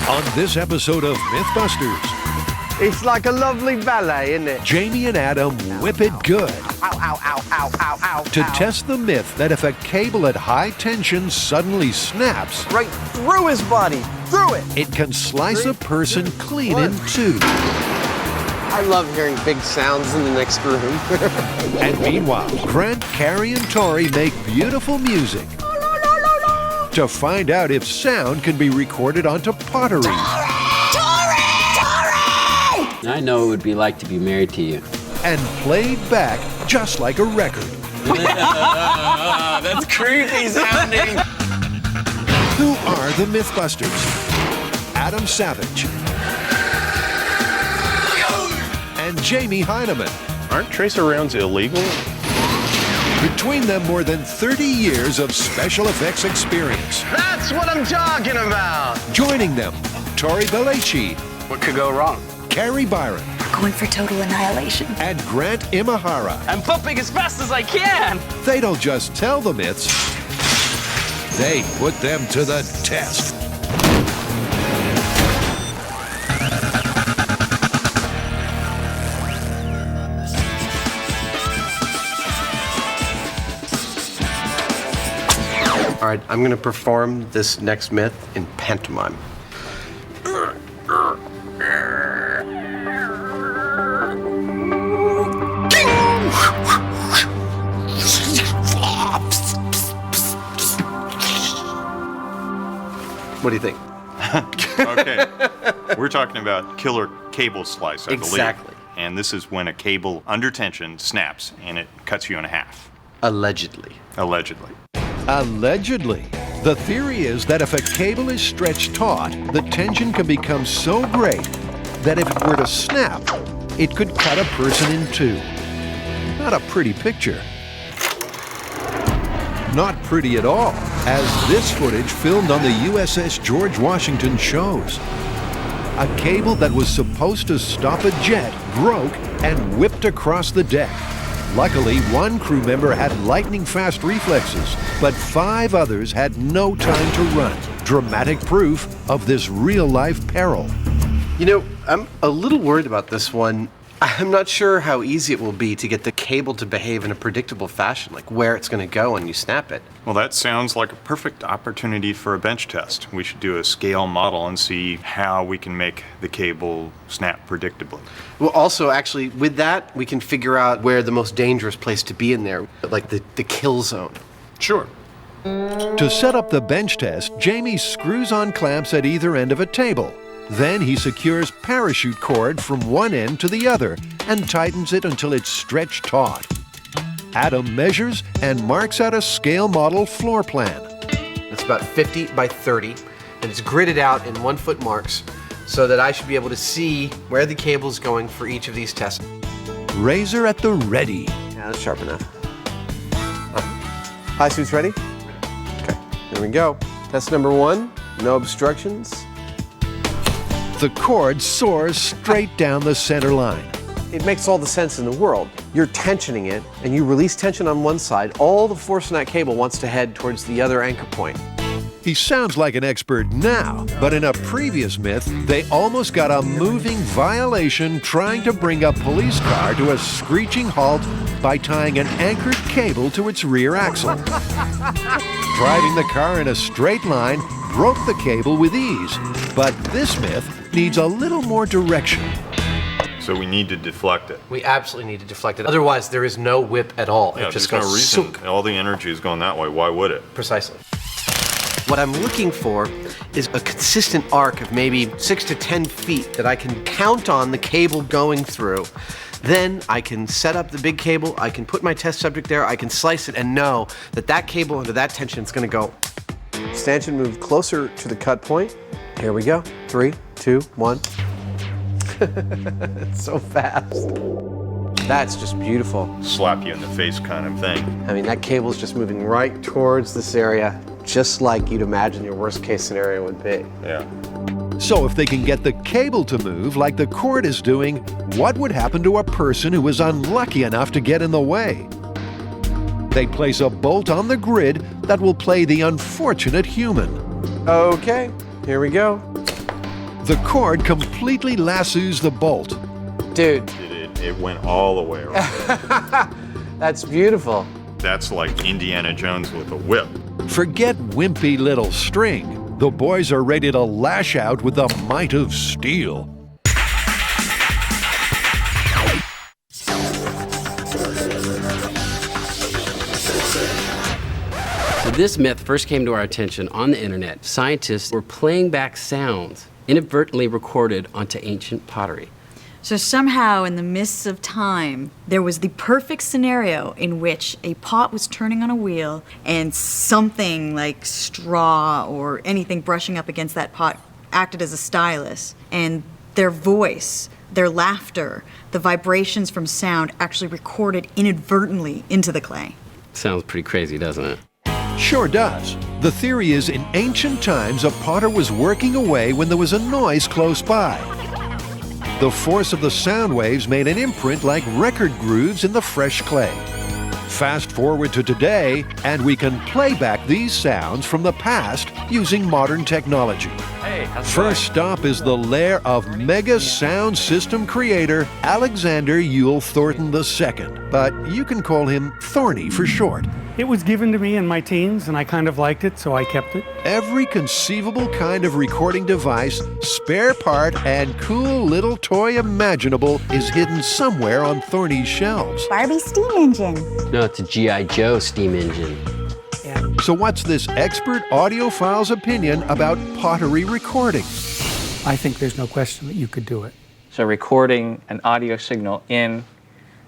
On this episode of MythBusters, It's like a lovely ballet, isn't it? Jamie and Adam whip it good Ow, ow, ow, ow, ow, ow. to test the myth that if a cable at high tension suddenly snaps, Right through his body. Through it. it can slice a person clean in two. I love hearing big sounds in the next room. And meanwhile, Grant, Carrie, and Tori make beautiful music to find out if sound can be recorded onto pottery. I know it would be like to be married to you. And played back just like a record. That's creepy sounding. Who are the MythBusters? Adam Savage and Jamie Heineman. Aren't tracer rounds illegal? Between them, more than 30 years of special effects experience. That's what I'm talking about. Joining them, Tori Belleci, What could go wrong? Carrie Byron, Going for total annihilation. and Grant Imahara. I'm flipping as fast as I can. They don't just tell the myths, they put them to the test. All right, I'm going to perform this next myth in pantomime. What do you think? Okay. We're talking about killer cable slice, I believe. Exactly. And this is when a cable under tension snaps and it cuts you in half, Allegedly. allegedly. Allegedly. The theory is that if a cable is stretched taut, the tension can become so great that if it were to snap, it could cut a person in two. Not a pretty picture. Not pretty at all, as this footage filmed on the USS George Washington shows. A cable that was supposed to stop a jet broke and whipped across the deck. Luckily, one crew member had lightning-fast reflexes, but 5 others had no time to run. Dramatic proof of this real-life peril. You know, I'm a little worried about this one. I'm not sure how easy it will be to get the cable to behave in a predictable fashion, like where it's going to go when you snap it. Well, that sounds like a perfect opportunity for a bench test. We should do a scale model and see how we can make the cable snap predictably. Well, also, actually, with that, we can figure out where the most dangerous place to be in there, like the kill zone. Sure. To set up the bench test, Jamie screws on clamps at either end of a table. Then he secures parachute cord from one end to the other and tightens it until it's stretched taut. Adam measures and marks out a scale model floor plan. It's about 50 by 30, and it's gridded out in 1-foot marks so that I should be able to see where the cable's going for each of these tests. Razor at the ready. Yeah, that's sharp enough. High suits ready? Okay, here we go. Test number 1, no obstructions. The cord soars straight down the center line. It makes all the sense in the world. You're tensioning it, and you release tension on one side. All the force in that cable wants to head towards the other anchor point. He sounds like an expert now, but in a previous myth, they almost got a moving violation trying to bring a police car to a screeching halt by tying an anchored cable to its rear axle. Driving the car in a straight line broke the cable with ease, but this myth needs a little more direction. So we need to deflect it. We absolutely need to deflect it. Otherwise, there is no whip at all. Yeah, It just there's no goes reason. sook. All the energy is going that way. Why would it? Precisely. What I'm looking for is a consistent arc of maybe 6 to 10 feet that I can count on the cable going through. Then I can set up the big cable, I can put my test subject there, I can slice it and know that that cable under that tension is going to go. Stanchion move closer to the cut point. Here we go. 3, 2, 1. It's so fast. That's just beautiful. Slap you in the face kind of thing. I mean, that cable is just moving right towards this area, just like you'd imagine your worst case scenario would be. Yeah. So if they can get the cable to move like the cord is doing, what would happen to a person who was unlucky enough to get in the way? They place a bolt on the grid that will play the unfortunate human. Okay, here we go. The cord completely lassos the bolt. Dude, It went all the way around. that's beautiful. That's like Indiana Jones with a whip. Forget wimpy little string. The boys are ready to lash out with the might of steel. So this myth first came to our attention on the internet. Scientists were playing back sounds inadvertently recorded onto ancient pottery. So somehow, in the mists of time, there was the perfect scenario in which a pot was turning on a wheel and something like straw or anything brushing up against that pot acted as a stylus. And their voice, their laughter, the vibrations from sound actually recorded inadvertently into the clay. Sounds pretty crazy, doesn't it? Sure does. The theory is in ancient times, a potter was working away when there was a noise close by. The force of the sound waves made an imprint like record grooves in the fresh clay. Fast forward to today, and we can play back these sounds from the past using modern technology. First stop is the lair of mega sound system creator Alexander Yule Thornton II, but you can call him Thorny for short. It was given to me in my teens, and I kind of liked it, so I kept it. Every conceivable kind of recording device, spare part, and cool little toy imaginable is hidden somewhere on Thorny's shelves. Barbie steam engine. No, it's a G.I. Joe steam engine. So what's this expert audiophile's opinion about pottery recording? I think there's no question that you could do it. So recording an audio signal in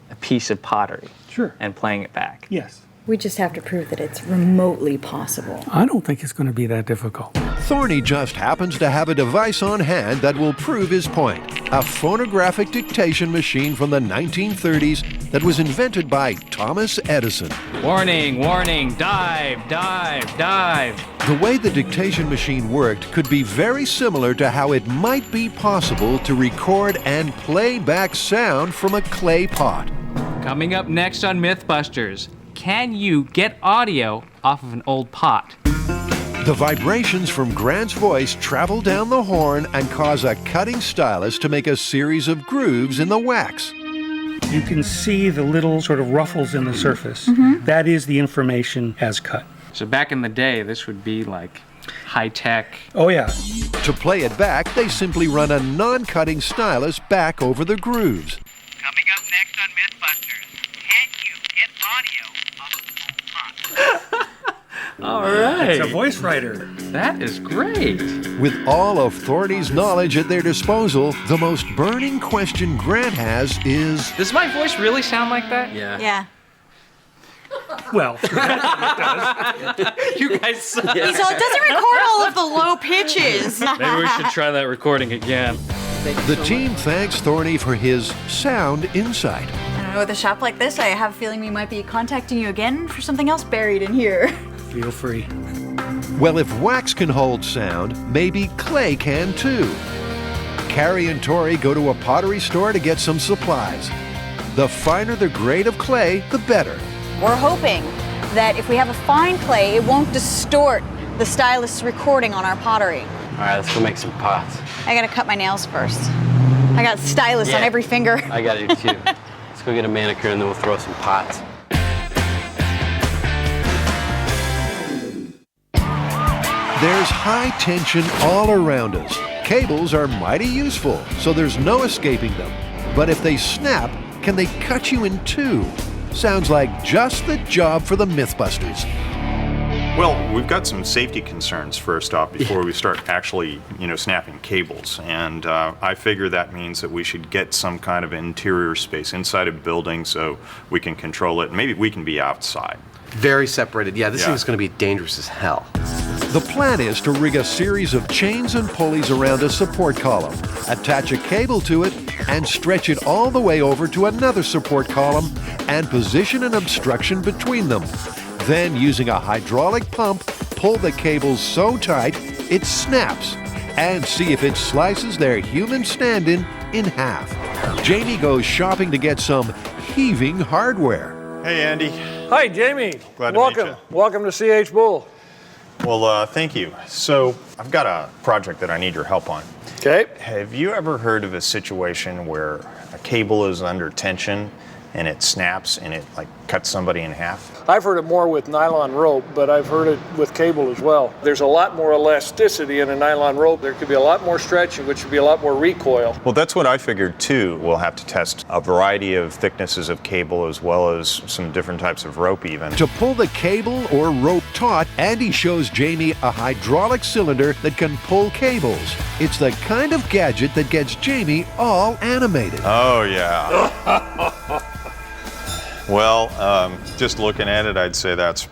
a piece of pottery. Sure. And playing it back. Yes. We just have to prove that it's remotely possible. I don't think it's going to be that difficult. Thorny just happens to have a device on hand that will prove his point. A phonographic dictation machine from the 1930s that was invented by Thomas Edison. Warning, warning, dive, dive, dive. The way the dictation machine worked could be very similar to how it might be possible to record and play back sound from a clay pot. Coming up next on MythBusters, can you get audio off of an old pot? The vibrations from Grant's voice travel down the horn and cause a cutting stylus to make a series of grooves in the wax. You can see the little sort of ruffles in the surface. That is the information as cut. So back in the day, this would be like high-tech. Oh, yeah. To play it back, they simply run a non-cutting stylus back over the grooves. Coming up next on MythBusters, can you get audio off of an old pot? All right. It's a voice writer. That is great. With all of Thorny's knowledge at their disposal, the most burning question Grant has is, Does my voice really sound like that? Yeah. Well, You guys suck. So it doesn't record all of the low pitches. Maybe we should try that recording again. the team thanks Thorny for his sound insight. I don't know, with a shop like this, I have a feeling we might be contacting you again for something else buried in here. feel free. Well, if wax can hold sound, maybe clay can too. Carrie and Tori go to a pottery store to get some supplies. The finer the grade of clay, the better. We're hoping that if we have a fine clay, it won't distort the stylus recording on our pottery. All right, let's go make some pots. I gotta cut my nails first. I got stylus on every finger. I got it too. Let's go get a manicure and then we'll throw some pots. There's high tension all around us. Cables are mighty useful, so there's no escaping them. But if they snap, can they cut you in two? Sounds like just the job for the MythBusters. Well, we've got some safety concerns first off before we start actually, snapping cables. And I figure that means that we should get some kind of interior space inside a building so we can control it. Maybe we can be outside. Very separated. Yeah, this Yeah. thing's going to be dangerous as hell. The plan is to rig a series of chains and pulleys around a support column, attach a cable to it, and stretch it all the way over to another support column and position an obstruction between them. Then, using a hydraulic pump, pull the cable so tight it snaps, and see if it slices their human stand-in half. Jamie goes shopping to get some heaving hardware. Hey, Andy. Hi, Jamie. Glad to meet you. Welcome to CH Bull. Well, thank you. So I've got a project that I need your help on. Okay. Have you ever heard of a situation where a cable is under tension and it snaps and it like cuts somebody in half? I've heard it more with nylon rope, but I've heard it with cable as well. There's a lot more elasticity in a nylon rope. There could be a lot more stretching, which would be a lot more recoil. Well, that's what I figured too. We'll have to test a variety of thicknesses of cable as well as some different types of rope even. To pull the cable or rope taut, Andy shows Jamie a hydraulic cylinder that can pull cables. It's the kind of gadget that gets Jamie all animated. Oh, yeah. Well, just looking at it, I'd say that's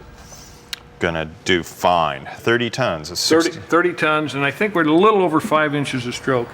gonna do fine. 30 tons. 30 tons, and I think we're a little over 5 inches of stroke.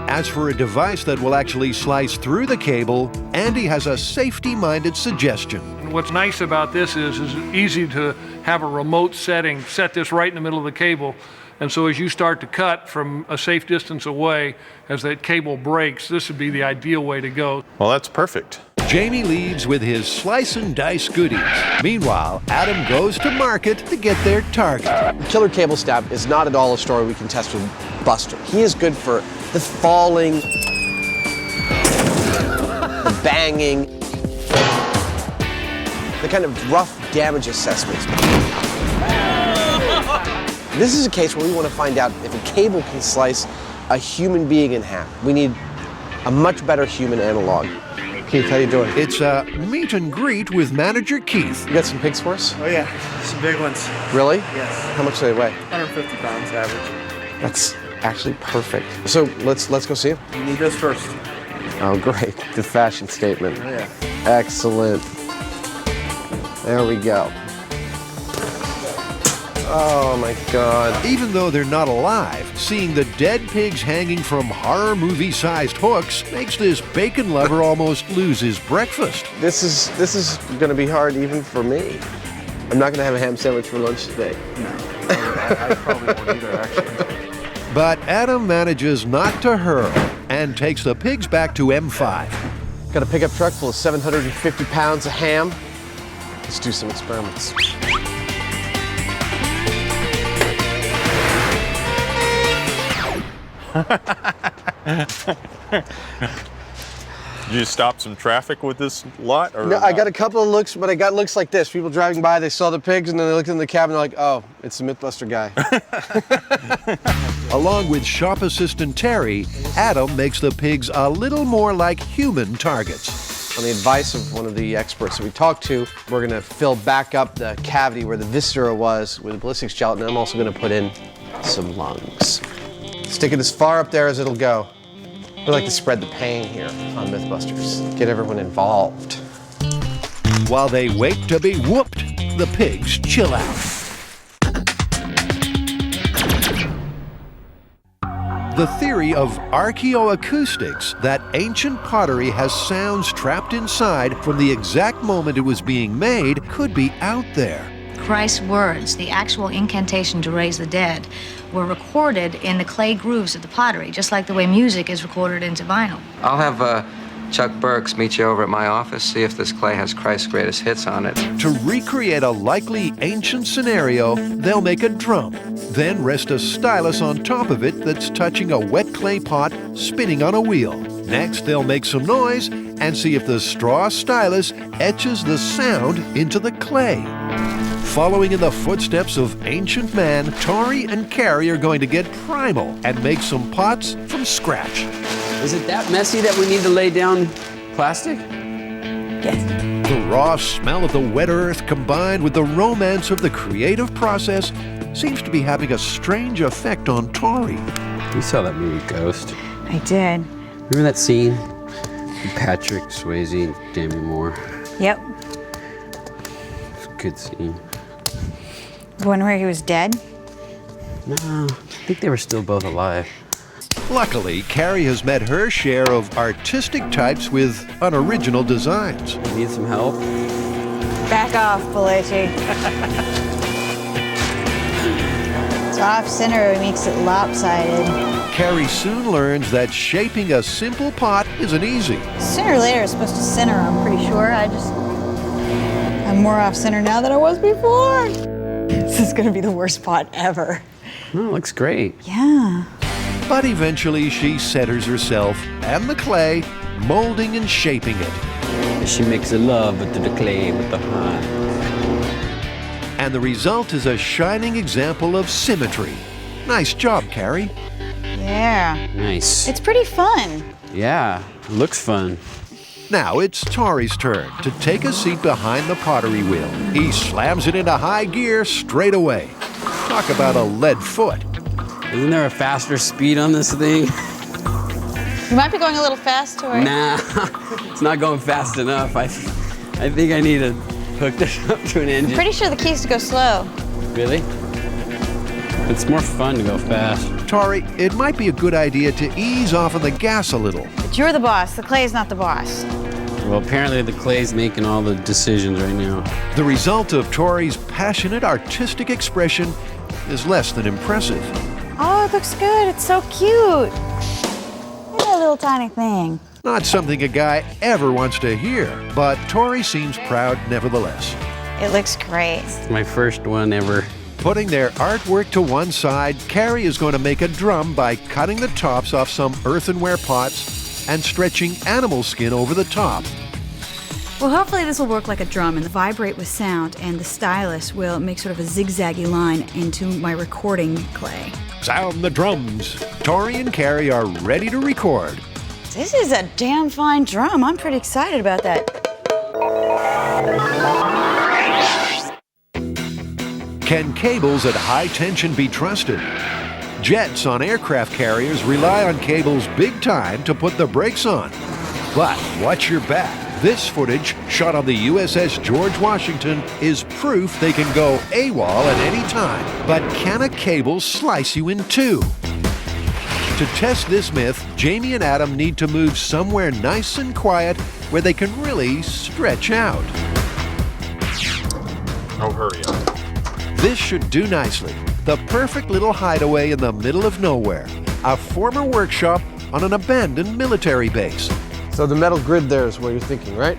As for a device that will actually slice through the cable, Andy has a safety-minded suggestion. What's nice about this is it's easy to have a remote setting, set this right in the middle of the cable, and so as you start to cut from a safe distance away, as that cable breaks, this would be the ideal way to go. Well, that's perfect. Jamie leaves with his slice and dice goodies. Meanwhile, Adam goes to market to get their target. Killer cable stab is not at all a story we can test with Buster. He is good for the falling, the banging, the kind of rough damage assessments. This is a case where we want to find out if a cable can slice a human being in half. We need a much better human analog. Keith, how you doing? It's a meet and greet with manager Keith. You got some pigs for us? Oh yeah, some big ones. Really? Yes. How much do they weigh? 150 pounds average. That's actually perfect. So let's go see him. You need those first. Oh, great. The fashion statement. Oh yeah. Excellent. There we go. Oh my God. Even though they're not alive, seeing the dead pigs hanging from horror movie-sized hooks makes this bacon lover almost lose his breakfast. This is gonna be hard even for me. I'm not gonna have a ham sandwich for lunch today. No. I probably won't either, actually. But Adam manages not to hurl and takes the pigs back to M5. Got a pickup truck full of 750 pounds of ham. Let's do some experiments. Did you stop some traffic with this lot? Or no, I got a couple of looks, but I got looks like this. People driving by, they saw the pigs, and then they looked in the cab and they're like, oh, it's the MythBuster guy. Along with shop assistant Terry, Adam makes the pigs a little more like human targets. On the advice of one of the experts that we talked to, we're gonna fill back up the cavity where the viscera was with ballistics gelatin. I'm also gonna put in some lungs. Stick it as far up there as it'll go. We like to spread the pain here on MythBusters. Get everyone involved. While they wait to be whooped, the pigs chill out. The theory of archaeoacoustics, that ancient pottery has sounds trapped inside from the exact moment it was being made, could be out there. Christ's words, the actual incantation to raise the dead, were recorded in the clay grooves of the pottery, just like the way music is recorded into vinyl. I'll have Chuck Burks meet you over at my office, see if this clay has Christ's greatest hits on it. To recreate a likely ancient scenario, they'll make a drum, then rest a stylus on top of it that's touching a wet clay pot spinning on a wheel. Next, they'll make some noise and see if the straw stylus etches the sound into the clay. Following in the footsteps of ancient man, Tori and Carrie are going to get primal and make some pots from scratch. Is it that messy that we need to lay down plastic? Yes. The raw smell of the wet earth combined with the romance of the creative process seems to be having a strange effect on Tori. You saw that movie Ghost. I did. Remember that scene? With Patrick Swayze and Demi Moore. Yep. It's a good scene. The one where he was dead? No, I think they were still both alive. Luckily, Carrie has met her share of artistic types with unoriginal designs. Need some help? Back off, Belici. It's off center, it makes it lopsided. Carrie soon learns that shaping a simple pot isn't easy. Sooner or later, it's supposed to center, I'm pretty sure. I'm more off center now than I was before. This is gonna be the worst pot ever. Oh, looks great. Yeah. But eventually she centers herself and the clay, molding and shaping it. She makes a love with the clay with the hand. And the result is a shining example of symmetry. Nice job, Carrie. Yeah. Nice. It's pretty fun. Yeah, looks fun. Now it's Tori's turn to take a seat behind the pottery wheel. He slams it into high gear straight away. Talk about a lead foot. Isn't there a faster speed on this thing? You might be going a little fast, Tori. Nah, it's not going fast enough. I think I need to hook this up to an engine. Pretty sure the key is to go slow. Really? It's more fun to go fast. Tori, it might be a good idea to ease off on the gas a little. But you're the boss. The clay is not the boss. Well, apparently the clay's making all the decisions right now. The result of Tori's passionate artistic expression is less than impressive. Oh, it looks good. It's so cute. Look at that little tiny thing. Not something a guy ever wants to hear, but Tori seems proud nevertheless. It looks great. It's my first one ever. Putting their artwork to one side, Carrie is going to make a drum by cutting the tops off some earthenware pots and stretching animal skin over the top. Well, hopefully this will work like a drum and vibrate with sound, and the stylus will make sort of a zigzaggy line into my recording clay. Sound the drums. Tori and Carrie are ready to record. This is a damn fine drum. I'm pretty excited about that. Can cables at high tension be trusted? Jets on aircraft carriers rely on cables big time to put the brakes on. But watch your back. This footage, shot on the USS George Washington, is proof they can go AWOL at any time. But can a cable slice you in two? To test this myth, Jamie and Adam need to move somewhere nice and quiet where they can really stretch out. Oh, hurry up. This should do nicely. The perfect little hideaway in the middle of nowhere. A former workshop on an abandoned military base. So the metal grid there is what you're thinking, right?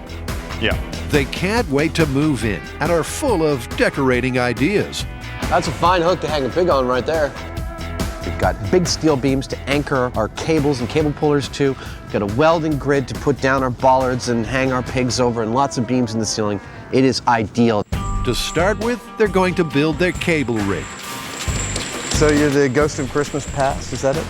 Yeah. They can't wait to move in and are full of decorating ideas. That's a fine hook to hang a pig on right there. We've got big steel beams to anchor our cables and cable pullers to. We've got a welding grid to put down our bollards and hang our pigs over, and lots of beams in the ceiling. It is ideal. To start with, they're going to build their cable rig. So you're the ghost of Christmas past, is that it?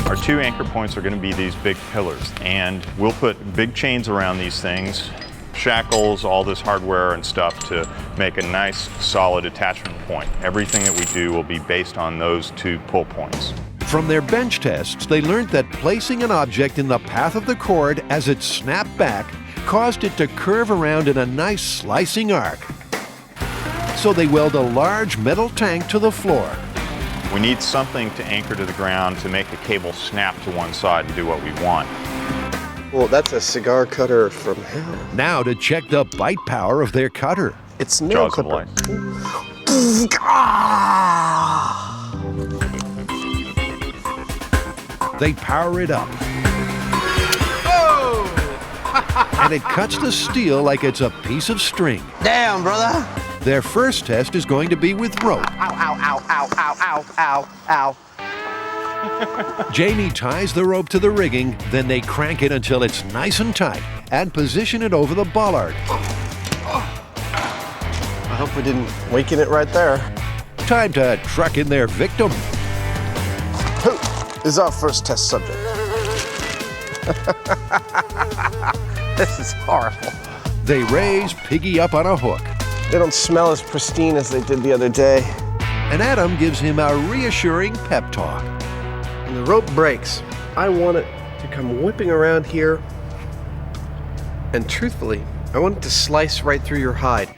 Our two anchor points are going to be these big pillars, and we'll put big chains around these things, shackles, all this hardware and stuff to make a nice solid attachment point. Everything that we do will be based on those two pull points. From their bench tests, they learned that placing an object in the path of the cord as it snapped back caused it to curve around in a nice slicing arc. So they weld a large metal tank to the floor. We need something to anchor to the ground to make the cable snap to one side and do what we want. Well, that's a cigar cutter from hell. Now to check the bite power of their cutter. It's nail Jaws of clipper. Life. They power it up. And it cuts the steel like it's a piece of string. Damn, brother. Their first test is going to be with rope. Ow, ow, ow, ow, ow, ow, ow, ow. Jamie ties the rope to the rigging, then they crank it until it's nice and tight and position it over the bollard. I hope we didn't weaken it right there. Time to truck in their victim. Who is our first test subject? This is horrible. They raise Piggy up on a hook. They don't smell as pristine as they did the other day. And Adam gives him a reassuring pep talk. When the rope breaks, I want it to come whipping around here. And truthfully, I want it to slice right through your hide.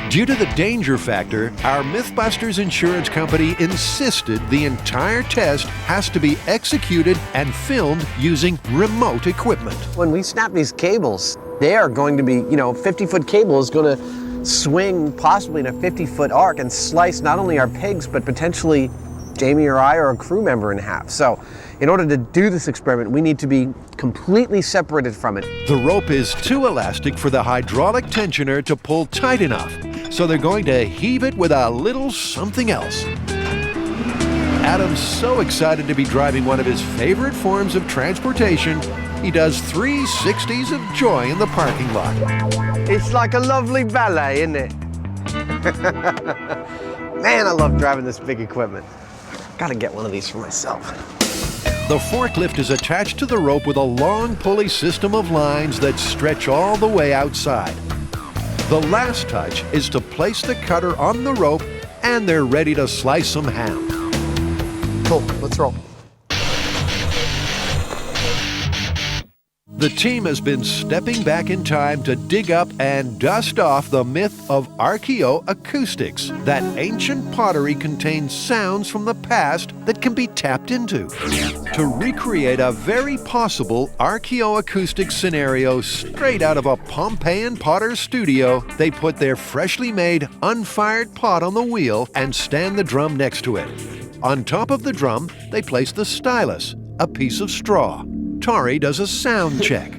Due to the danger factor, our MythBusters insurance company insisted the entire test has to be executed and filmed using remote equipment. When we snap these cables, they are going to be, 50-foot cable is going to swing possibly in a 50-foot arc and slice not only our pigs, but potentially Jamie or I or a crew member in half. So in order to do this experiment, we need to be completely separated from it. The rope is too elastic for the hydraulic tensioner to pull tight enough. so they're going to heave it with a little something else. Adam's so excited to be driving one of his favorite forms of transportation, he does 360s of joy in the parking lot. It's like a lovely ballet, isn't it? Man, I love driving this big equipment. Gotta get one of these for myself. The forklift is attached to the rope with a long pulley system of lines that stretch all the way outside. The last touch is to place the cutter on the rope, and they're ready to slice some ham. Cool, let's roll. The team has been stepping back in time to dig up and dust off the myth of archaeoacoustics. That ancient pottery contains sounds from the past that can be tapped into. To recreate a very possible archaeoacoustic scenario straight out of a Pompeian potter's studio, they put their freshly made, unfired pot on the wheel and stand the drum next to it. On top of the drum, they place the stylus, a piece of straw. Tori does a sound check.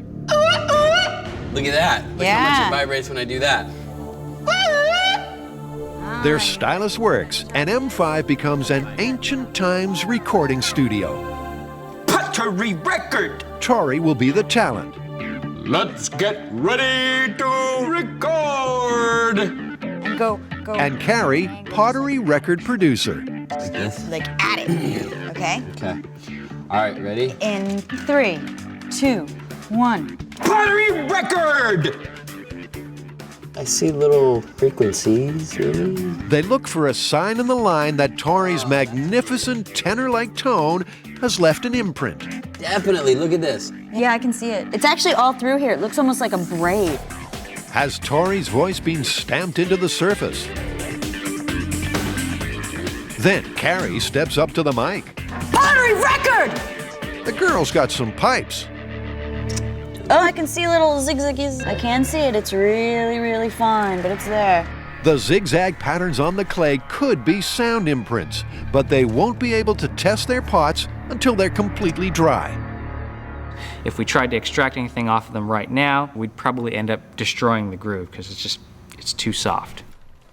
Look at that. Look how much it vibrates when I do that. Their stylus works, and M5 becomes an ancient times recording studio. Pottery record! Tori will be the talent. Let's get ready to record! Go. And Carrie, pottery record producer. Like this? Like at it. Okay? Okay. All right, ready? In 3, 2, 1. Pottery record! I see little frequencies, really. They look for a sign in the line that Tori's magnificent tenor-like tone has left an imprint. Definitely, look at this. Yeah, I can see it. It's actually all through here. It looks almost like a braid. Has Tori's voice been stamped into the surface? Then Carrie steps up to the mic. Pottery record! The girl's got some pipes. Oh, I can see little zigzaggies. I can see it. It's really, really fine, but it's there. The zigzag patterns on the clay could be sound imprints, but they won't be able to test their pots until they're completely dry. If we tried to extract anything off of them right now, we'd probably end up destroying the groove because it's too soft.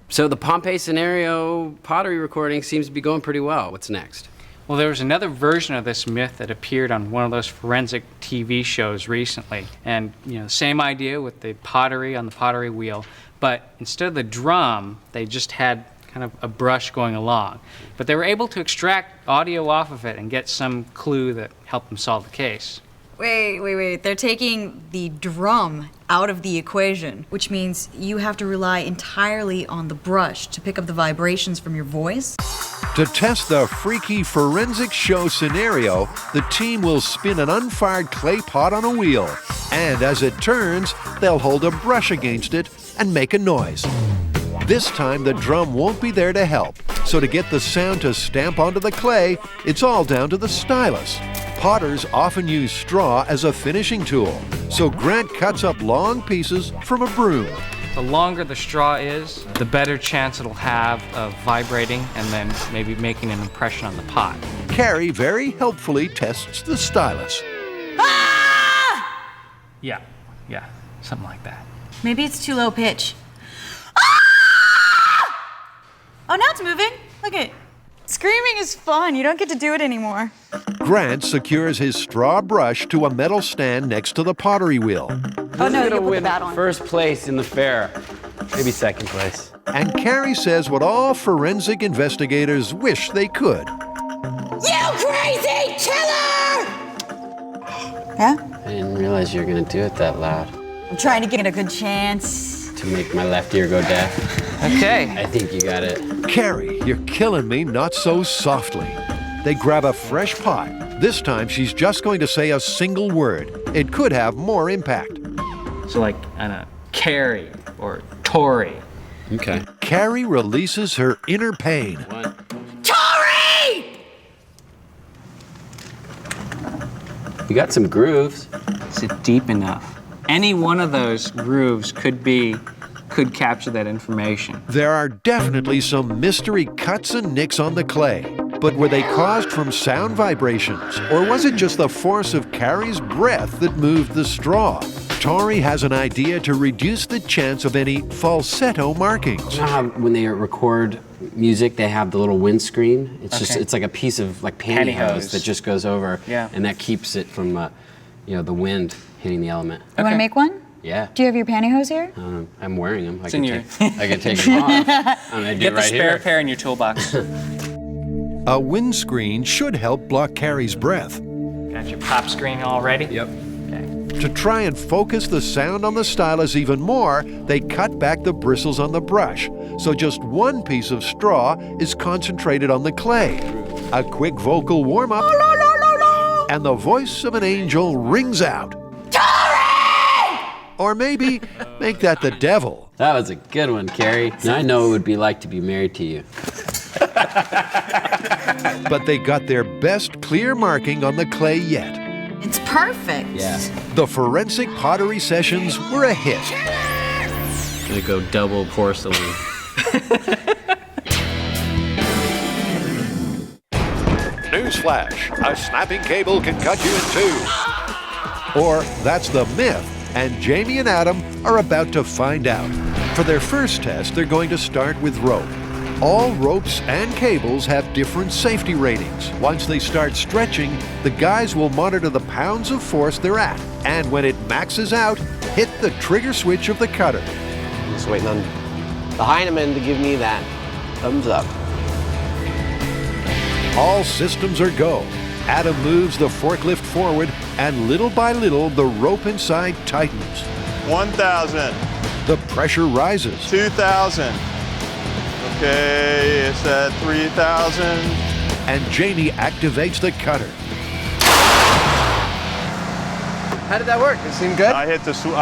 So the Pompeii scenario pottery recording seems to be going pretty well. What's next? Well, there was another version of this myth that appeared on one of those forensic TV shows recently. And, same idea with the pottery on the pottery wheel, but instead of the drum, they just had kind of a brush going along. But they were able to extract audio off of it and get some clue that helped them solve the case. Wait. They're taking the drum out of the equation, which means you have to rely entirely on the brush to pick up the vibrations from your voice? To test the freaky forensic show scenario, the team will spin an unfired clay pot on a wheel, and as it turns, they'll hold a brush against it and make a noise. This time, the drum won't be there to help, so to get the sound to stamp onto the clay, it's all down to the stylus. Potters often use straw as a finishing tool, so Grant cuts up long pieces from a broom. The longer the straw is, the better chance it'll have of vibrating and then maybe making an impression on the pot. Carrie very helpfully tests the stylus. Ah! Yeah, something like that. Maybe it's too low pitch. Ah! Oh, now it's moving. Look at it. Screaming is fun. You don't get to do it anymore. Grant secures his straw brush to a metal stand next to the pottery wheel. Oh, no, you gonna put win the bat on. first place in the fair. Maybe second place. And Carrie says what all forensic investigators wish they could. You crazy killer! Yeah? I didn't realize you were going to do it that loud. I'm trying to get a good chance. To make my left ear go deaf. Okay. I think you got it. Carrie, you're killing me not so softly. They grab a fresh pot. This time she's just going to say a single word. It could have more impact. So like, I don't know, Carrie or Tori. Okay. Carrie releases her inner pain. One. Tori! You got some grooves. Is it deep enough? Any one of those grooves could capture that information. There are definitely some mystery cuts and nicks on the clay. But were they caused from sound vibrations? Or was it just the force of Carrie's breath that moved the straw? Tori has an idea to reduce the chance of any falsetto markings. You know how when they record music, they have the little windscreen? It's like a piece of like pantyhose that just goes over, and that keeps it from the wind hitting the element. You want to make one? Yeah. Do you have your pantyhose here? I'm wearing them. I can take them off. Get the spare pair in your toolbox. A windscreen should help block Carrie's breath. Got your pop screen all ready? Yep. To try and focus the sound on the stylus even more, they cut back the bristles on the brush, so just one piece of straw is concentrated on the clay. A quick vocal warm-up, and the voice of an angel rings out. Tori! Or maybe make that the devil. That was a good one, Carrie. Now I know what it would be like to be married to you. But they got their best clear marking on the clay yet. It's perfect. Yeah. The forensic pottery sessions were a hit. Gonna go double porcelain. Newsflash, a snapping cable can cut you in two. Or that's the myth, and Jamie and Adam are about to find out. For their first test, they're going to start with rope. All ropes and cables have different safety ratings. Once they start stretching, the guys will monitor the pounds of force they're at. And when it maxes out, hit the trigger switch of the cutter. I'm just waiting on the Heineman to give me that thumbs up. All systems are go. Adam moves the forklift forward, and little by little, the rope inside tightens. 1,000. The pressure rises. 2,000. Okay, it's at 3,000. And Jamie activates the cutter. How did that work? It seemed good? I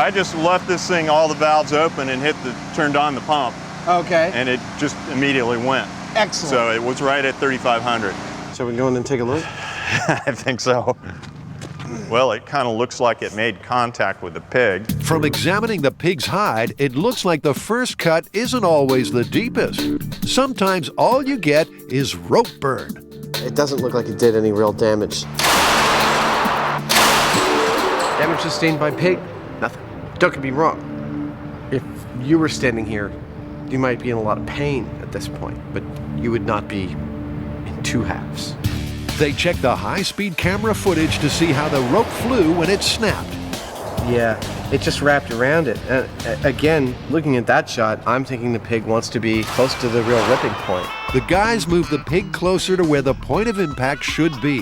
just left this thing, all the valves open, and turned on the pump. Okay. And it just immediately went. Excellent. So it was right at 3,500. Shall we go in and take a look? I think so. Well, it kind of looks like it made contact with the pig. From examining the pig's hide, it looks like the first cut isn't always the deepest. Sometimes all you get is rope burn. It doesn't look like it did any real damage. Damage sustained by pig? Nothing. Don't get me wrong. If you were standing here, you might be in a lot of pain at this point, but you would not be in two halves. They check the high-speed camera footage to see how the rope flew when it snapped. Yeah, it just wrapped around it. Again, looking at that shot, I'm thinking the pig wants to be close to the real ripping point. The guys move the pig closer to where the point of impact should be.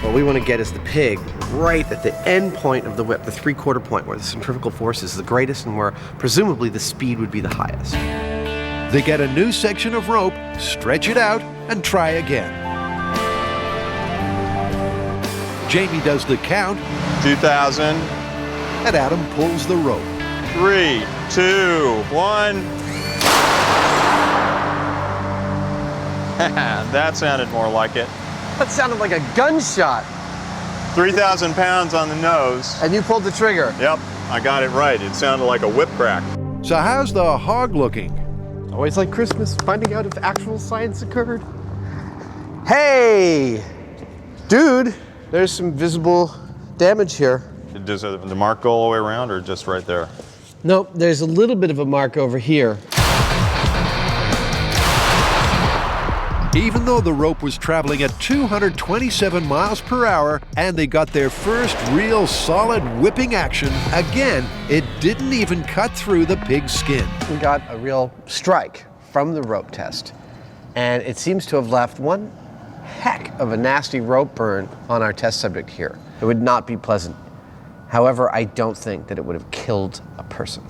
What we want to get is the pig right at the end point of the whip, the three-quarter point, where the centrifugal force is the greatest and where presumably the speed would be the highest. They get a new section of rope, stretch it out, and try again. Jamie does the count. 2,000. And Adam pulls the rope. 3, 2, 1. That sounded more like it. That sounded like a gunshot. 3,000 pounds on the nose. And you pulled the trigger. Yep, I got it right. It sounded like a whip crack. So how's the hog looking? Always like Christmas, finding out if actual science occurred. Hey, dude, there's some visible damage here. Does the mark go all the way around or just right there? Nope, there's a little bit of a mark over here. Even though the rope was traveling at 227 miles per hour and they got their first real solid whipping action, again, it didn't even cut through the pig's skin. We got a real strike from the rope test, and it seems to have left one heck of a nasty rope burn on our test subject here. It would not be pleasant. However, I don't think that it would have killed a person.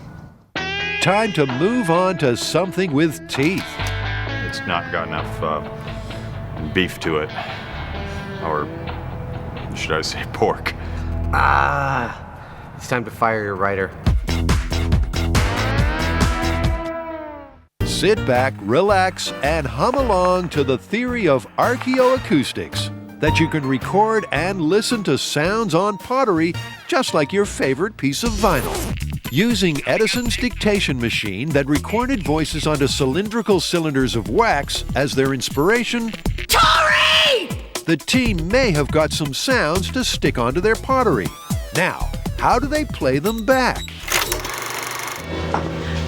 Time to move on to something with teeth. It's not got enough beef to it. Or should I say pork? It's time to fire your writer. Sit back, relax, and hum along to the theory of archaeoacoustics, that you can record and listen to sounds on pottery just like your favorite piece of vinyl. Using Edison's dictation machine that recorded voices onto cylindrical cylinders of wax as their inspiration, Tori! The team may have got some sounds to stick onto their pottery. Now, how do they play them back?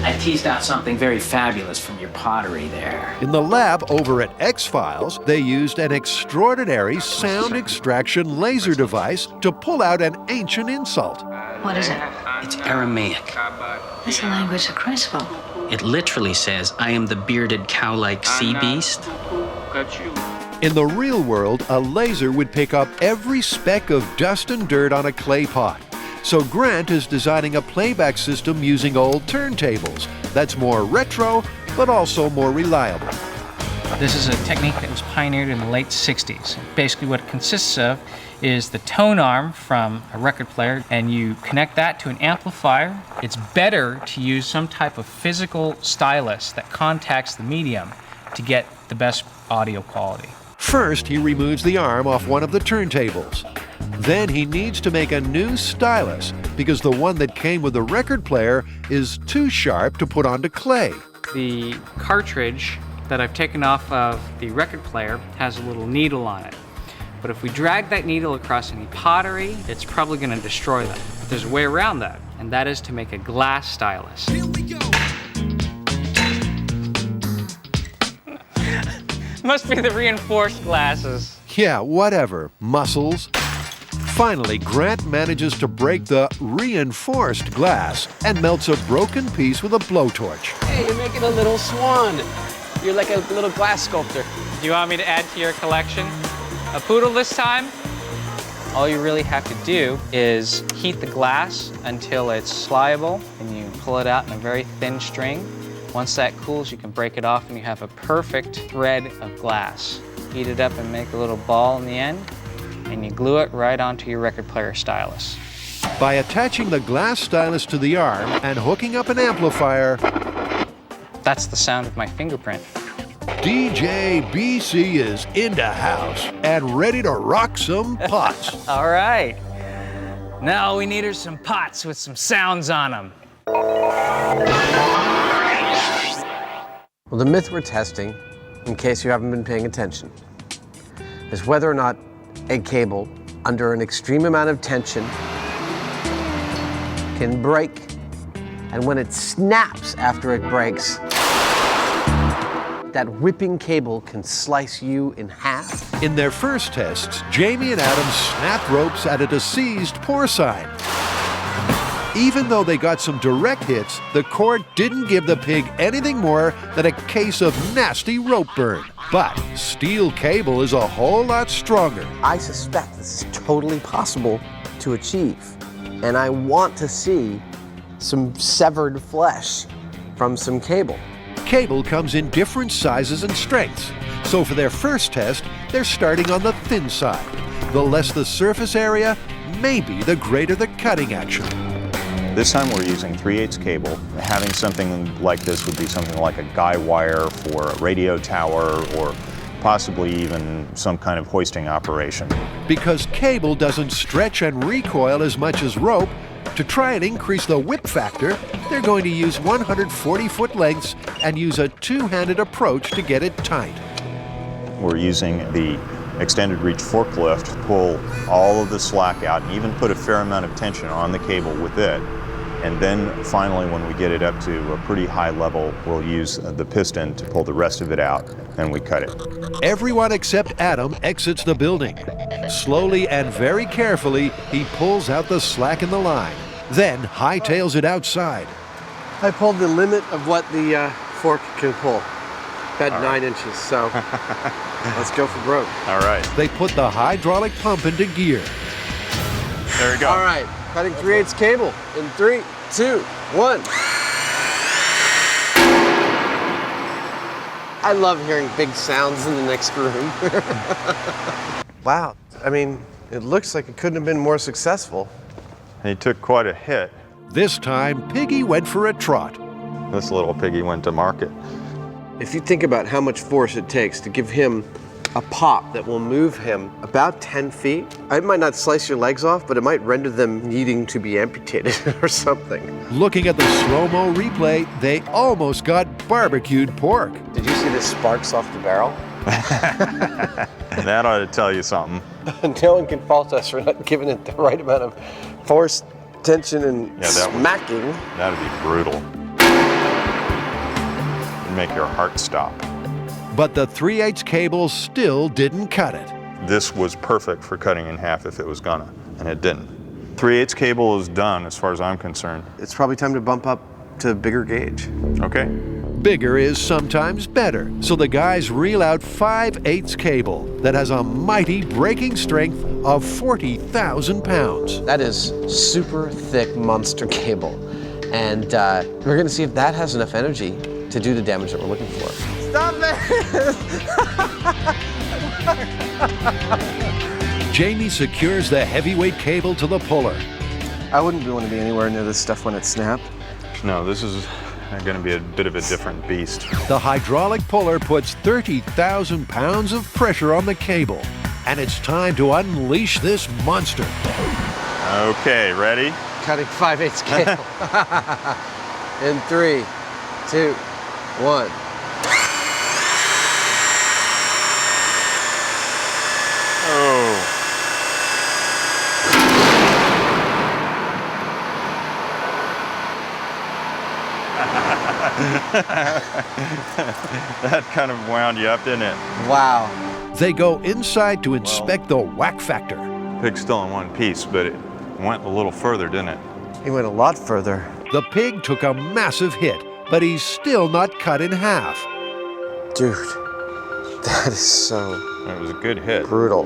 I teased out something very fabulous from your pottery there. In the lab over at X-Files, they used an extraordinary sound extraction laser device to pull out an ancient insult. What is it? It's Aramaic. It's the language of Crespo. It literally says, I am the bearded cow-like sea beast. In the real world, a laser would pick up every speck of dust and dirt on a clay pot. So Grant is designing a playback system using old turntables that's more retro, but also more reliable. This is a technique that was pioneered in the late 60s. Basically what it consists of is the tone arm from a record player, and you connect that to an amplifier. It's better to use some type of physical stylus that contacts the medium to get the best audio quality. First, he removes the arm off one of the turntables. Then he needs to make a new stylus because the one that came with the record player is too sharp to put onto clay. The cartridge that I've taken off of the record player has a little needle on it. But if we drag that needle across any pottery, it's probably going to destroy them. But there's a way around that, and that is to make a glass stylus. Here we go. Must be the reinforced glasses. Yeah, whatever. Muscles. Finally, Grant manages to break the reinforced glass and melts a broken piece with a blowtorch. Hey, you're making a little swan. You're like a little glass sculptor. Do you want me to add to your collection? A poodle this time? All you really have to do is heat the glass until it's pliable, and you pull it out in a very thin string. Once that cools, you can break it off and you have a perfect thread of glass. Heat it up and make a little ball in the end, and you glue it right onto your record player stylus. By attaching the glass stylus to the arm and hooking up an amplifier, that's the sound of my fingerprint. DJ BC is in the house and ready to rock some pots. All right. Now all we need are some pots with some sounds on them. Well, the myth we're testing, in case you haven't been paying attention, is whether or not a cable under an extreme amount of tension can break, and when it snaps after it breaks, that whipping cable can slice you in half. In their first tests, Jamie and Adam snapped ropes at a deceased porcine. Even though they got some direct hits, the cord didn't give the pig anything more than a case of nasty rope burn. But steel cable is a whole lot stronger. I suspect this is totally possible to achieve. And I want to see some severed flesh from some cable. Cable comes in different sizes and strengths. So for their first test, they're starting on the thin side. The less the surface area, maybe the greater the cutting action. This time we're using 3/8 cable. Having something like this would be something like a guy wire for a radio tower or possibly even some kind of hoisting operation. Because cable doesn't stretch and recoil as much as rope, to try and increase the whip factor, they're going to use 140-foot lengths and use a two-handed approach to get it tight. We're using the extended reach forklift to pull all of the slack out and even put a fair amount of tension on the cable with it. And then finally, when we get it up to a pretty high level, we'll use the piston to pull the rest of it out, and we cut it. Everyone except Adam exits the building. Slowly and very carefully, he pulls out the slack in the line, then hightails it outside. I pulled the limit of what the fork can pull. About 9 inches, so let's go for broke. All right. They put the hydraulic pump into gear. There we go. All right, cutting 3/8 cable in 3, 2, 1. I love hearing big sounds in the next room. Wow, I mean, it looks like it couldn't have been more successful. He took quite a hit. This time, Piggy went for a trot. This little piggy went to market. If you think about how much force it takes to give him a pop that will move him about 10 feet, it might not slice your legs off, but it might render them needing to be amputated or something. Looking at the slow-mo replay, they almost got barbecued pork. Did you see the sparks off the barrel? That ought to tell you something. No one can fault us for not giving it the right amount of force tension and smacking. That'd be brutal. It'd make your heart stop. But the 3/8 cable still didn't cut it. This was perfect for cutting in half if it was gonna, and it didn't. 3/8 cable is done as far as I'm concerned. It's probably time to bump up to bigger gauge. Okay. Bigger is sometimes better, so the guys reel out 5/8 cable that has a mighty breaking strength of 40,000 pounds. That is super thick monster cable. And we're gonna see if that has enough energy to do the damage that we're looking for. Stop it! Jamie secures the heavyweight cable to the puller. I wouldn't want to be anywhere near this stuff when it snapped. No, this is going to be a bit of a different beast. The hydraulic puller puts 30,000 pounds of pressure on the cable, and it's time to unleash this monster. Okay, ready? Cutting 5/8 cable. In 3, 2, 1. Oh. That kind of wound you up, didn't it? Wow. They go inside to inspect the whack factor. Pig's still in one piece, but it went a little further, didn't it? He went a lot further. The pig took a massive hit, but he's still not cut in half. Dude, that is so... It was a good hit. Brutal.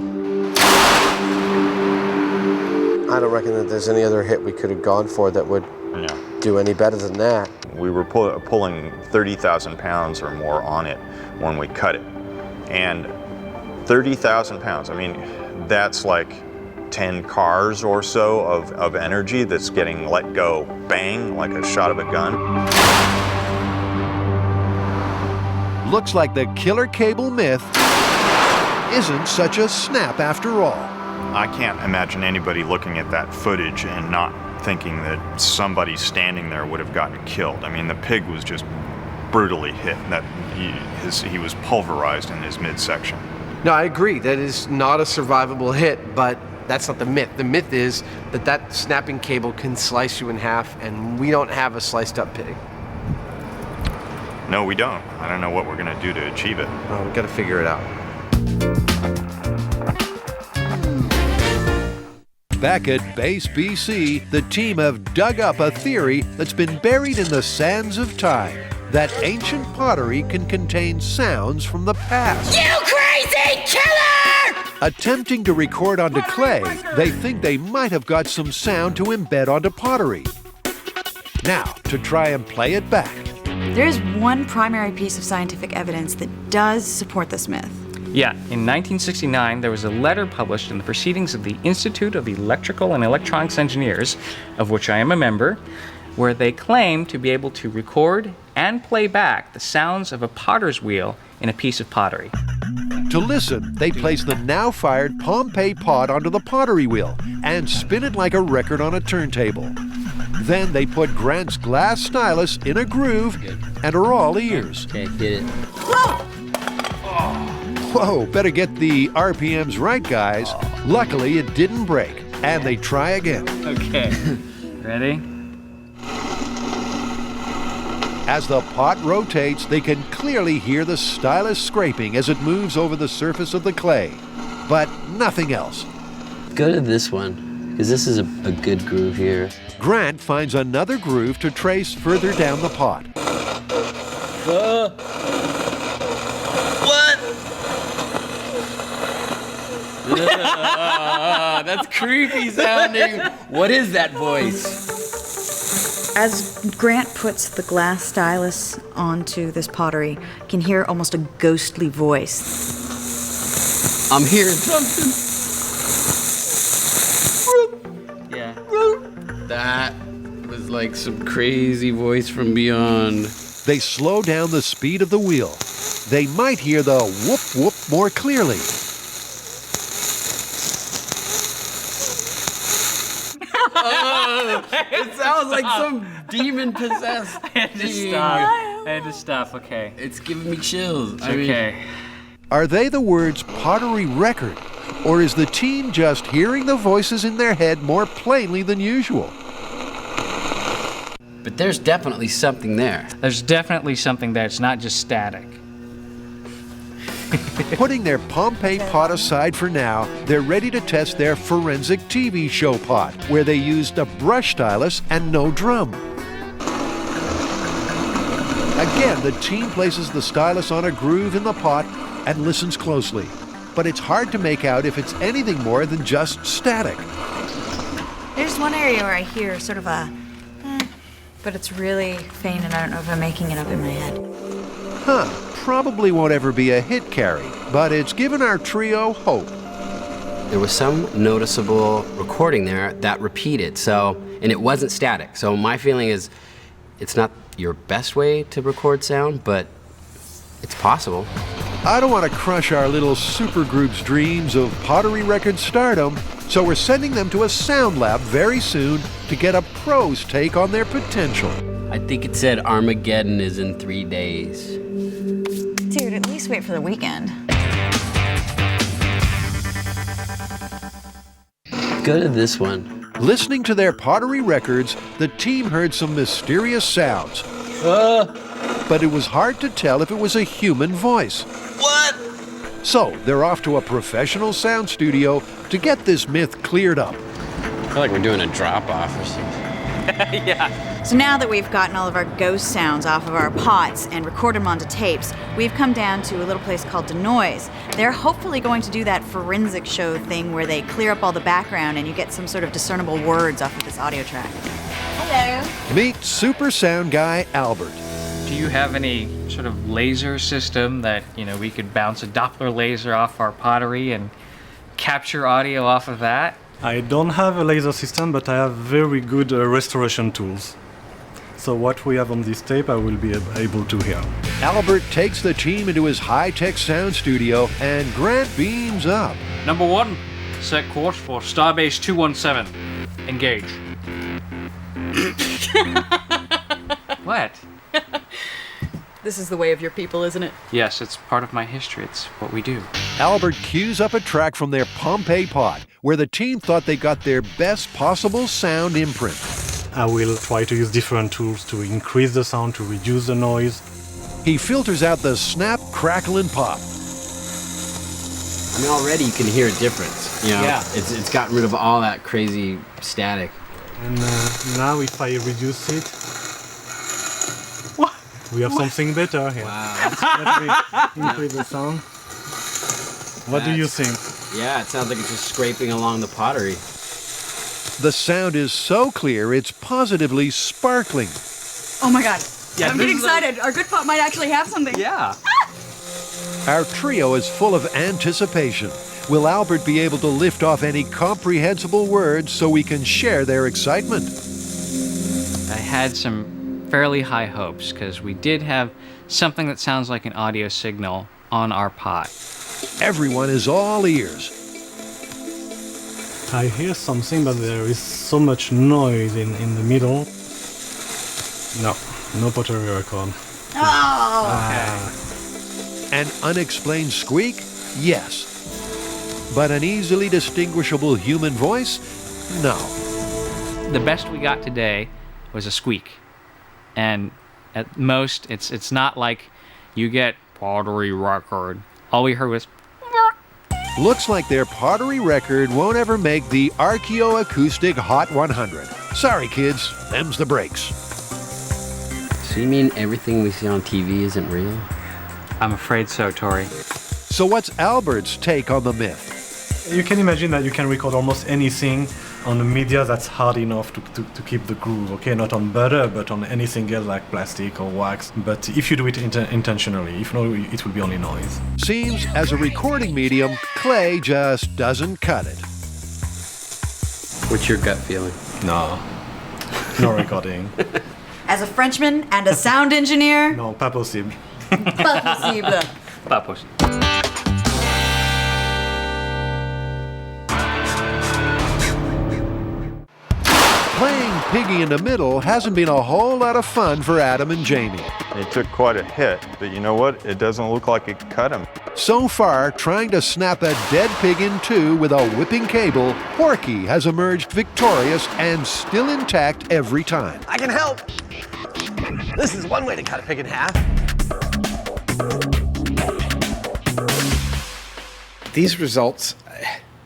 I don't reckon that there's any other hit we could have gone for that would do any better than that. We were pulling 30,000 pounds or more on it when we cut it. And 30,000 pounds, I mean, that's like 10 cars or so of energy that's getting let go, bang, like a shot of a gun. Looks like the killer cable myth isn't such a snap after all. I can't imagine anybody looking at that footage and not thinking that somebody standing there would have gotten killed. I mean, the pig was just brutally hit. That he was pulverized in his midsection. No, I agree. That is not a survivable hit, but that's not the myth. The myth is that that snapping cable can slice you in half, and we don't have a sliced up pig. No, we don't. I don't know what we're going to do to achieve it. Oh, we've got to figure it out. Back at Base BC, the team have dug up a theory that's been buried in the sands of time, that ancient pottery can contain sounds from the past. You crazy killer! Attempting to record onto clay, they think they might have got some sound to embed onto pottery. Now, to try and play it back. There is one primary piece of scientific evidence that does support this myth. Yeah, in 1969, there was a letter published in the Proceedings of the Institute of Electrical and Electronics Engineers, of which I am a member, where they claim to be able to record and play back the sounds of a potter's wheel in a piece of pottery. To listen, they place the now-fired Pompeii pot onto the pottery wheel and spin it like a record on a turntable. Then they put Grant's glass stylus in a groove and are all ears. Okay, get it. Whoa, better get the RPMs right, guys. Luckily, it didn't break, and they try again. Okay, ready? As the pot rotates, they can clearly hear the stylus scraping as it moves over the surface of the clay, but nothing else. Go to this one, because this is a good groove here. Grant finds another groove to trace further down the pot. What? That's creepy sounding. What is that voice? As Grant puts the glass stylus onto this pottery, you can hear almost a ghostly voice. I'm hearing something. Yeah. That was like some crazy voice from beyond. They slow down the speed of the wheel. They might hear the whoop whoop more clearly. It sounds like some demon possessed. I had to stop, okay. It's giving me chills. Okay. Are they the words pottery record? Or is the team just hearing the voices in their head more plainly than usual? But there's definitely something there. There's definitely something there. It's not just static. Putting their Pompeii pot aside for now, they're ready to test their forensic TV show pot, where they used a brush stylus and no drum. Again, the team places the stylus on a groove in the pot and listens closely. But it's hard to make out if it's anything more than just static. There's one area where I hear sort of a but it's really faint and I don't know if I'm making it up in my head. Probably won't ever be a hit, Carrie, but it's given our trio hope. There was some noticeable recording there that repeated, and it wasn't static. So my feeling is it's not your best way to record sound, but it's possible. I don't want to crush our little supergroup's dreams of pottery record stardom, so we're sending them to a sound lab very soon to get a pro's take on their potential. I think it said Armageddon is in 3 days. Dude, at least wait for the weekend. Go to this one. Listening to their pottery records, the team heard some mysterious sounds. But it was hard to tell if it was a human voice. What? So they're off to a professional sound studio to get this myth cleared up. I feel like we're doing a drop-off or something. Yeah. So now that we've gotten all of our ghost sounds off of our pots and recorded them onto tapes, we've come down to a little place called Denoise. They're hopefully going to do that forensic show thing where they clear up all the background and you get some sort of discernible words off of this audio track. Hello. Meet super sound guy Albert. Do you have any sort of laser system that, we could bounce a Doppler laser off our pottery and capture audio off of that? I don't have a laser system, but I have very good restoration tools. So what we have on this tape, I will be able to hear. Albert takes the team into his high-tech sound studio, and Grant beams up. Number 1, set course for Starbase 217. Engage. What? This is the way of your people, isn't it? Yes, it's part of my history. It's what we do. Albert cues up a track from their Pompeii pot, where the team thought they got their best possible sound imprint. I will try to use different tools to increase the sound, to reduce the noise. He filters out the snap, crackle, and pop. I mean, already you can hear a difference. Yeah. It's gotten rid of all that crazy static. And now if I reduce it, we have something better here. Wow. Let me increase the sound. What do you think? Yeah, it sounds like it's just scraping along the pottery. The sound is so clear, it's positively sparkling. Oh my god. Yeah, I'm getting excited. Our good pot might actually have something. Yeah. Our trio is full of anticipation. Will Albert be able to lift off any comprehensible words so we can share their excitement? I had some fairly high hopes because we did have something that sounds like an audio signal on our pot. Everyone is all ears. I hear something, but there is so much noise in the middle. No pottery record. Oh! An unexplained squeak? Yes. But an easily distinguishable human voice? No. The best we got today was a squeak. And at most, it's not like you get pottery record. All we heard was... Looks like their pottery record won't ever make the Archaeoacoustic Hot 100. Sorry, kids. Them's the breaks. So you mean everything we see on TV isn't real? I'm afraid so, Tori. So what's Albert's take on the myth? You can imagine that you can record almost anything on a media that's hard enough to keep the groove, okay? Not on butter, but on anything else like plastic or wax. But if you do it intentionally, if not, it will be only noise. Seems as a recording medium, clay just doesn't cut it. What's your gut feeling? No recording. As a Frenchman and a sound engineer... No, pas possible. Pas possible. Pas possible. Playing Piggy in the Middle hasn't been a whole lot of fun for Adam and Jamie. He took quite a hit, but you know what? It doesn't look like it cut him. So far, trying to snap a dead pig in two with a whipping cable, Porky has emerged victorious and still intact every time. I can help. This is one way to cut a pig in half. These results,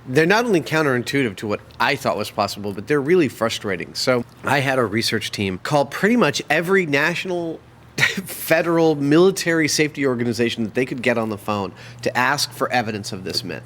they're not only counterintuitive to what I thought was possible, but they're really frustrating. So I had a research team call pretty much every national, federal, military safety organization that they could get on the phone to ask for evidence of this myth.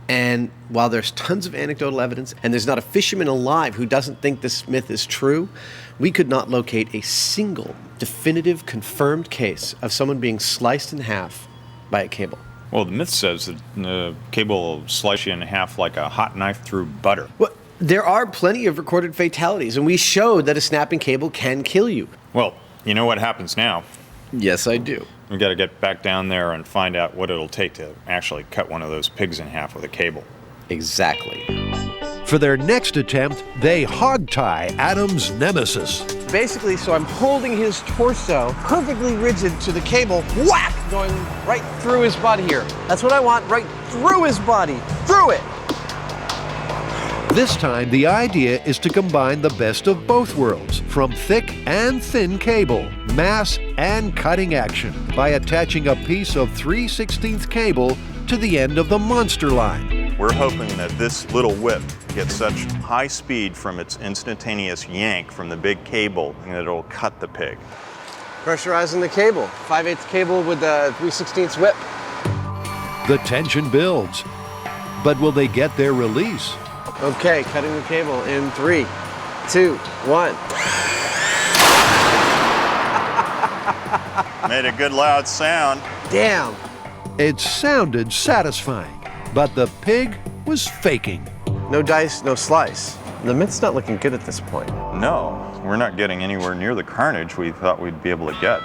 And while there's tons of anecdotal evidence, and there's not a fisherman alive who doesn't think this myth is true, we could not locate a single definitive confirmed case of someone being sliced in half by a cable. Well, the myth says that the cable will slice you in half like a hot knife through butter. Well, there are plenty of recorded fatalities, and we showed that a snapping cable can kill you. Well, you know what happens now? Yes, I do. We've got to get back down there and find out what it'll take to actually cut one of those pigs in half with a cable. Exactly. For their next attempt, they hog-tie Adam's nemesis. Basically, so I'm holding his torso perfectly rigid to the cable, whack, going right through his body here. That's what I want, right through his body. Through it! This time, the idea is to combine the best of both worlds, from thick and thin cable, mass and cutting action, by attaching a piece of 3/16 cable to the end of the monster line. We're hoping that this little whip gets such high speed from its instantaneous yank from the big cable that it'll cut the pig. Pressurizing the cable. 5/8 cable with a 3/16 whip. The tension builds. But will they get their release? Okay, cutting the cable in 3, 2, 1. Made a good loud sound. Damn. It sounded satisfying, but the pig was faking. No dice, no slice. The myth's not looking good at this point. No, we're not getting anywhere near the carnage we thought we'd be able to get.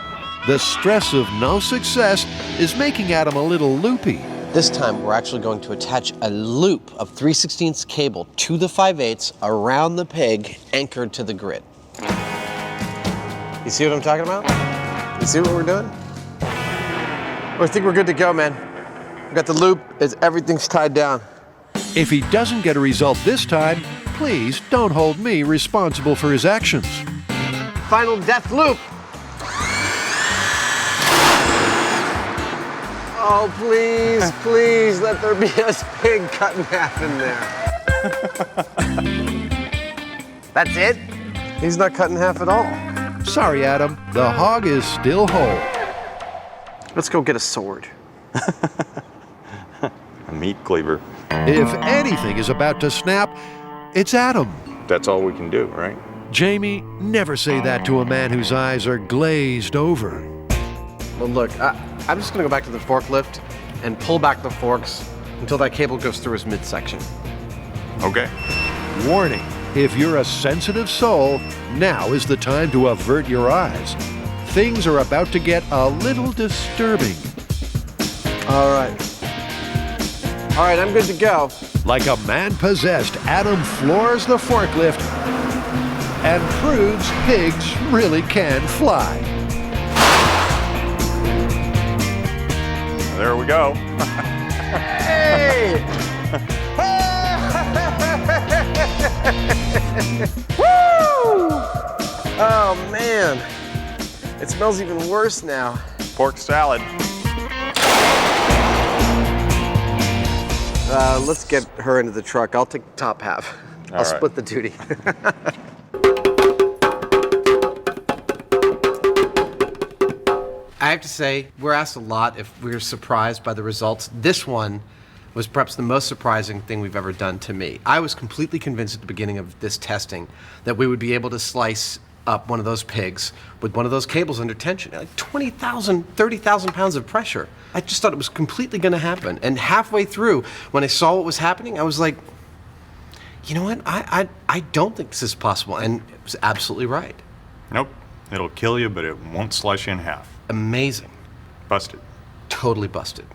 The stress of no success is making Adam a little loopy. This time, we're actually going to attach a loop of 3/16 cable to the 5/8 around the pig, anchored to the grid. You see what I'm talking about? You see what we're doing? I think we're good to go, man. We got the loop, everything's tied down. If he doesn't get a result this time, please don't hold me responsible for his actions. Final death loop. Oh, please, please let there be a pig cut in half in there. That's it? He's not cut in half at all. Sorry, Adam. The hog is still whole. Let's go get a sword. A meat cleaver. If anything is about to snap, it's Adam. That's all we can do, right? Jamie, never say that to a man whose eyes are glazed over. Well, look, I'm just gonna go back to the forklift and pull back the forks until that cable goes through his midsection. Okay. Warning, if you're a sensitive soul, now is the time to avert your eyes. Things are about to get a little disturbing. All right, I'm good to go. Like a man possessed, Adam floors the forklift and proves pigs really can fly. There we go. Hey! Woo! Oh, man. It smells even worse now. Pork salad. Let's get her into the truck. I'll take the top half. I'll split the duty. I have to say, we're asked a lot if we're surprised by the results. This one was perhaps the most surprising thing we've ever done to me. I was completely convinced at the beginning of this testing that we would be able to slice up one of those pigs with one of those cables under tension, like 20,000, 30,000 pounds of pressure. I just thought it was completely gonna happen. And halfway through, when I saw what was happening, I was like, you know what, I don't think this is possible. And it was absolutely right. Nope, it'll kill you, but it won't slice you in half. Amazing. Busted. Totally busted.